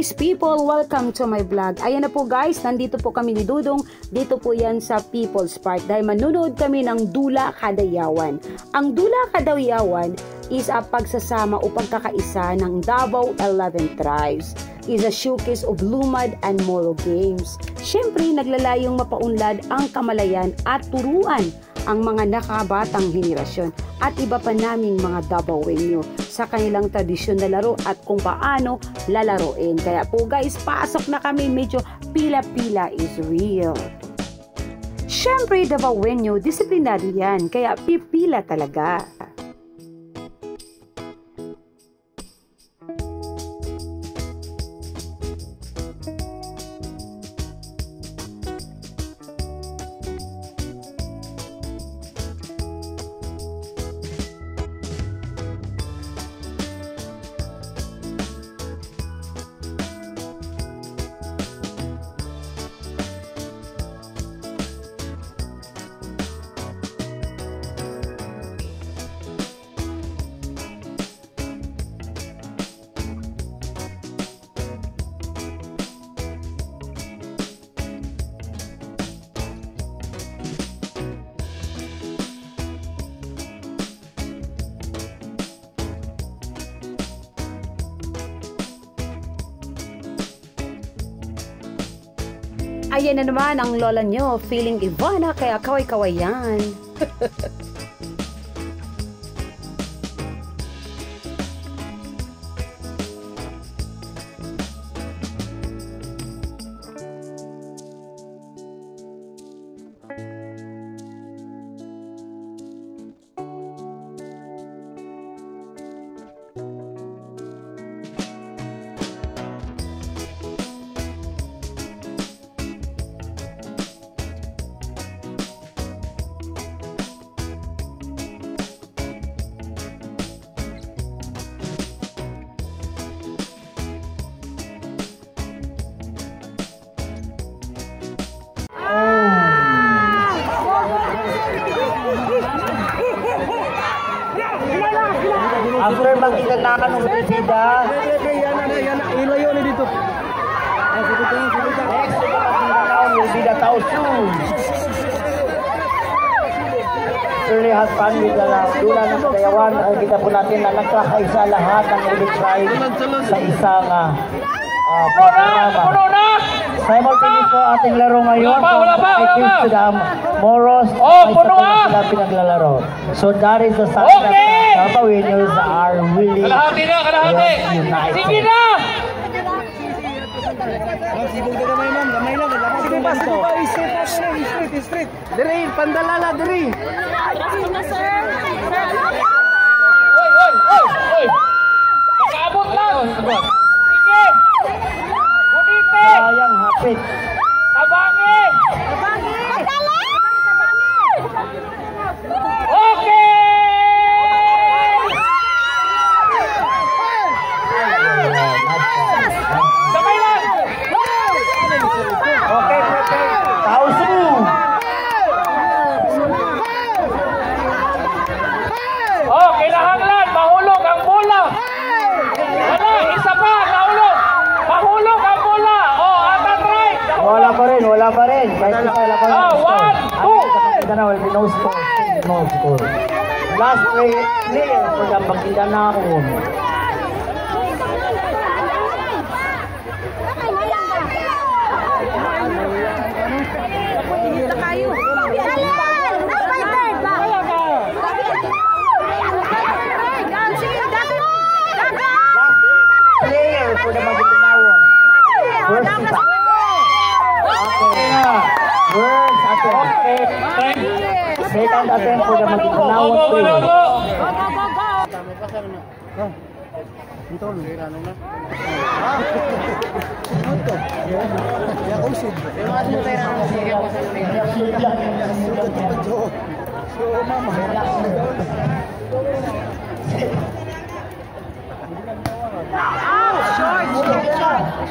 nice people, welcome to my vlog. Ayan na po guys, nandito po kami ni Dudong. Dito po yan sa People's Park dahil manunood kami ng Dula Kadayawan. Ang Dula Kadayawan is a pagsasama o pagkakaisa ng Davao 11 tribes. Is a showcase of Lumad and Moro games. Siyempre, naglalayong mapaunlad ang kamalayan at turuan ang mga nakabatang henerasyon at iba pa naming mga Davaoenyo sa kanilang tradisyon na laro at kung paano lalaroin. Kaya po guys, pasok na kami, medyo pila-pila is real. Siyempre, Davaoenyo, disiplinado yan, kaya pipila talaga. Ayan na naman ang lola nyo, feeling Ivana, kaya kaway-kaway yan. After magkikagnakan ng bida, ilayo na dito. Next, magkikagnakan will be the Taosun. Surely has fun with the Dula ng Kadayawan. Kita po natin na nagkakaisa lahat ng ulit tribe sa isang programa. Simultaneous po ating laro ngayon. To the Moros, sila pinaglalaro. So that is the sign that Davaoenyos are really united. Sige na! Street. Diri, pandalala, diri. Oy! Pagkaabot lang! Sige! Bunite! Sayang hapit. Tabangin! Okay! Sabay lang! Okay, perfect. Taosun! Oh, kinahanglan! Mahulog ang bola! Wala! Isa pa! Nahulog! Mahulog ang bola! Oh, atat right! Wala pa rin. Kahit isa wala pa rin. Oh, 1, 2! Ito na, will be no score. No score. Last player for the Pagkidanaon. Player for the Pagkidanaon. First isa. First attempt. Second attempt for the Pagkidanaon player.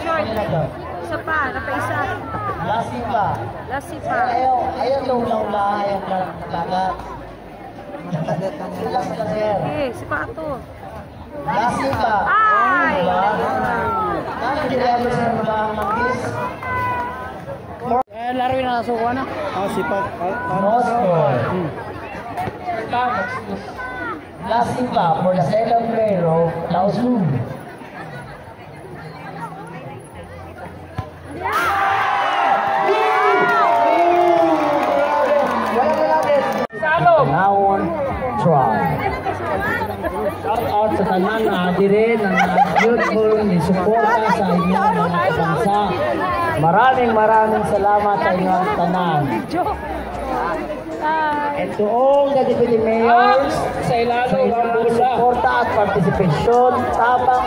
Short. Isa pa, napaisa. Lasi pa. Ayaw laula, ayaw kalagat. Eh, si Pato. Lasi pa. Ay! Diba? Bakit hindi namin pasok ko na. Sipag. Moscow. Last iba for the second player of Laosu. Now on try. Shout out sa tanan na dire ng beautiful ni suporta sa inyong mga kabansa. Maraming salamat sa inyong tanan. And to all the deputy mayors Sa ilalo sa ang inyong bola. suporta at partisipasyon tabang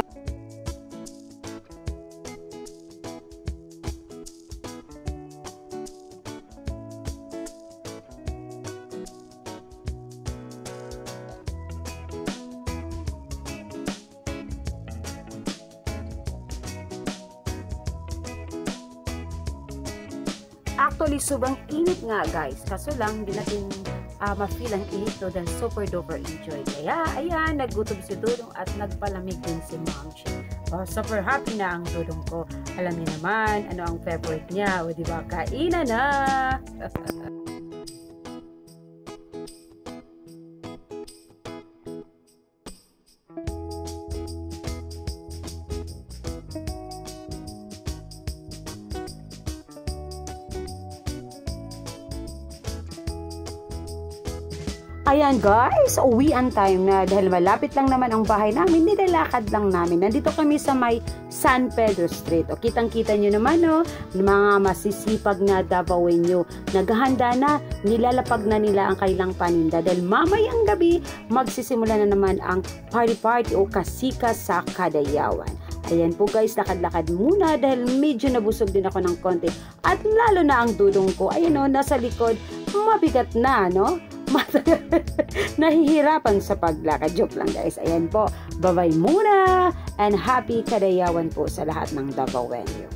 Actually, sobrang init nga guys. Kaso lang, hindi natin ma-feel ang init no, dahil super duper enjoy. Kaya, ayan, naggutom si Dudong at nagpalamig din si Momshi. Super happy na ang Dudong ko. Alam niyo naman, ano ang favorite niya. O diba, kainan na! Ayan guys, uwian time na dahil malapit lang naman ang bahay namin, nilalakad lang namin. Nandito kami sa may San Pedro Street. O kitang-kita nyo naman mga masisipag na Davaoenyo. Naghahanda na, nilalapag na nila ang kailang paninda dahil mamayang gabi magsisimula na naman ang party-party o kasika sa Kadayawan. Ayan po guys, lakad-lakad muna dahil medyo nabusog din ako ng konti. At lalo na ang Dudong ko, ayan nasa likod, mabigat na, no? Nahihirapan sa paglakad. Joke lang guys. Ayan po. Bye-bye muna and happy Kadayawan po sa lahat ng Davaoenyo.